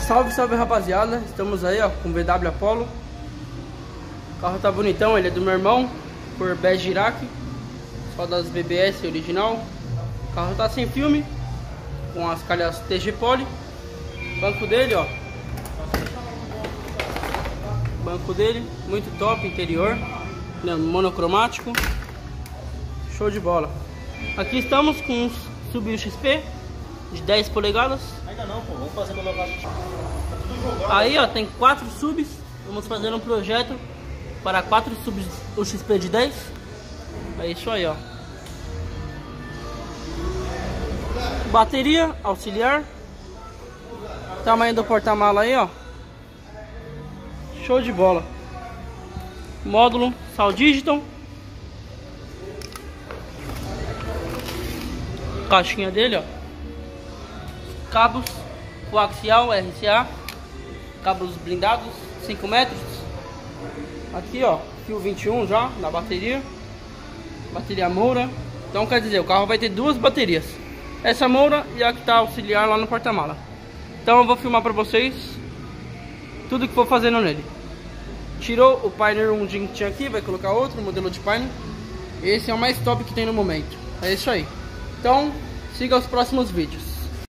Salve, salve rapaziada, estamos aí ó com o VW Apollo. O carro tá bonitão, ele é do meu irmão, por bege Iraque, só das BBS original. O carro tá sem filme, com as calhas TG Poly. Banco dele ó, banco dele, muito top, interior, monocromático, show de bola. Aqui estamos com um Sub XP de 10 polegadas. Ainda não, pô, vamos fazer uma nova. Aí ó, tem 4 subs. Vamos fazer um projeto para 4 subs UXP de 10. É isso aí ó. Bateria auxiliar. Tamanho do porta-mala aí ó. Show de bola. Módulo Sal Digital. Caixinha dele ó. Cabos coaxial RCA, cabos blindados 5 metros. Aqui ó, fio 21 já na bateria, bateria Moura. Então quer dizer, o carro vai ter duas baterias, essa Moura e a que tá auxiliar lá no porta-mala. Então eu vou filmar pra vocês tudo que for fazendo nele. Tirou o Pioneer 1 que tinha aqui, vai colocar outro modelo de Pioneer. Esse é o mais top que tem no momento. É isso aí. Então siga os próximos vídeos.